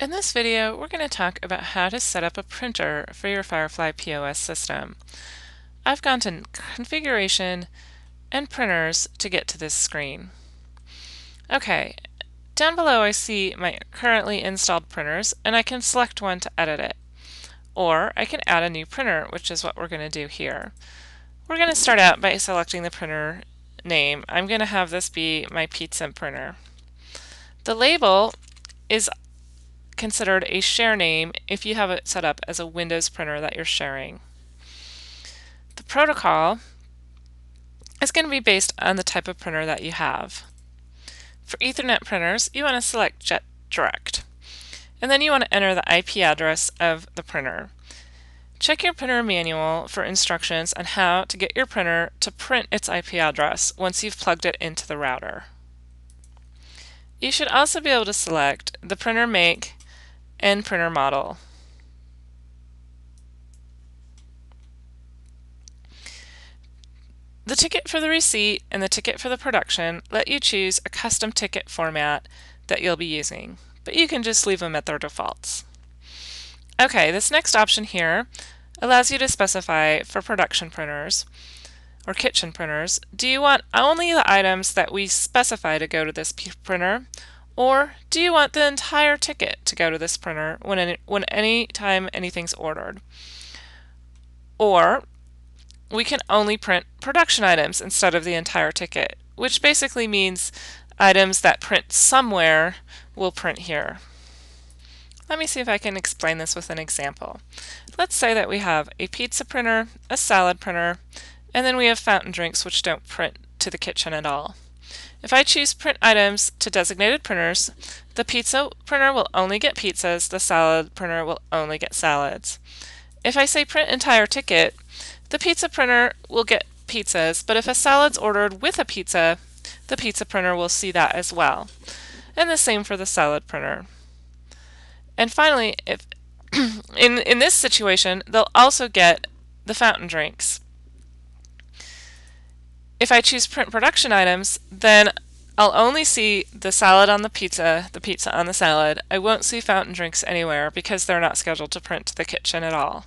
In this video, we're going to talk about how to set up a printer for your FireFly POS system. I've gone to Configuration and Printers to get to this screen. Okay, down below I see my currently installed printers, and I can select one to edit it. Or I can add a new printer, which is what we're going to do here. We're going to start out by selecting the printer name. I'm going to have this be my pizza printer. The label is considered a share name if you have it set up as a Windows printer that you're sharing. The protocol is going to be based on the type of printer that you have. For Ethernet printers, you want to select Jet Direct, and then you want to enter the IP address of the printer. Check your printer manual for instructions on how to get your printer to print its IP address once you've plugged it into the router. You should also be able to select the printer make and printer model. The ticket for the receipt and the ticket for the production let you choose a custom ticket format that you'll be using, but you can just leave them at their defaults. Okay, this next option here allows you to specify for production printers or kitchen printers, do you want only the items that we specify to go to this printer, or do you want the entire ticket to go to this printer when anytime anything's ordered? Or we can only print production items instead of the entire ticket, which basically means items that print somewhere will print here. Let me see if I can explain this with an example. Let's say that we have a pizza printer, a salad printer, and then we have fountain drinks which don't print to the kitchen at all. If I choose print items to designated printers, the pizza printer will only get pizzas, the salad printer will only get salads. If I say print entire ticket, the pizza printer will get pizzas, but if a salad's ordered with a pizza, the pizza printer will see that as well. And the same for the salad printer. And finally, if in this situation, they'll also get the fountain drinks. If I choose print production items, then I'll only see the salad on the pizza on the salad. I won't see fountain drinks anywhere because they're not scheduled to print to the kitchen at all.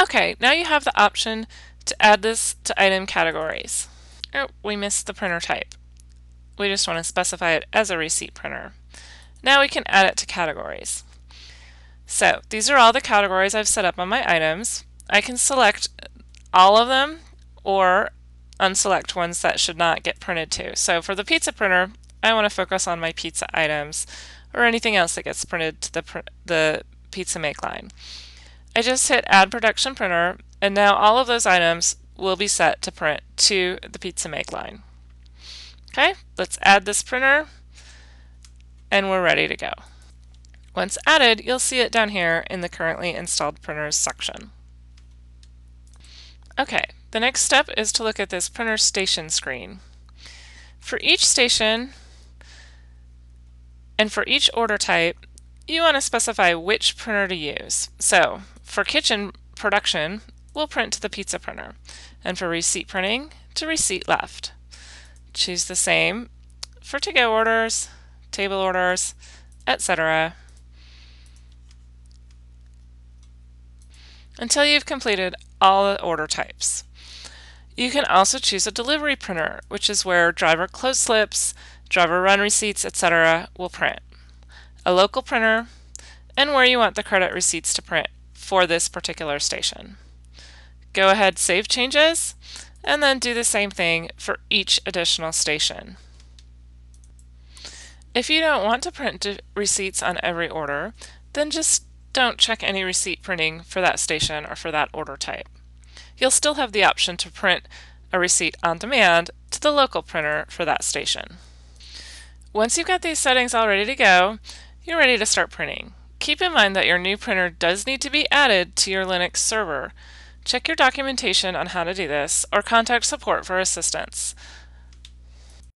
Okay, now you have the option to add this to item categories. Oh, we missed the printer type. We just want to specify it as a receipt printer. Now we can add it to categories. So these are all the categories I've set up on my items. I can select all of them or unselect ones that should not get printed to. So for the pizza printer, I want to focus on my pizza items or anything else that gets printed to the pizza make line. I just hit add production printer, and now all of those items will be set to print to the pizza make line. Okay, let's add this printer and we're ready to go. Once added, you'll see it down here in the currently installed printers section. Okay, the next step is to look at this printer station screen. For each station and for each order type, you want to specify which printer to use. So for kitchen production, we'll print to the pizza printer, and for receipt printing, to receipt left. Choose the same for to-go orders, table orders, etc. until you've completed all the order types. You can also choose a delivery printer, which is where driver close slips, driver run receipts, etc. will print. A local printer, and where you want the credit receipts to print for this particular station. Go ahead, save changes, and then do the same thing for each additional station. If you don't want to print receipts on every order, then just don't check any receipt printing for that station or for that order type. You'll still have the option to print a receipt on demand to the local printer for that station. Once you've got these settings all ready to go, you're ready to start printing. Keep in mind that your new printer does need to be added to your Linux server. Check your documentation on how to do this or contact support for assistance.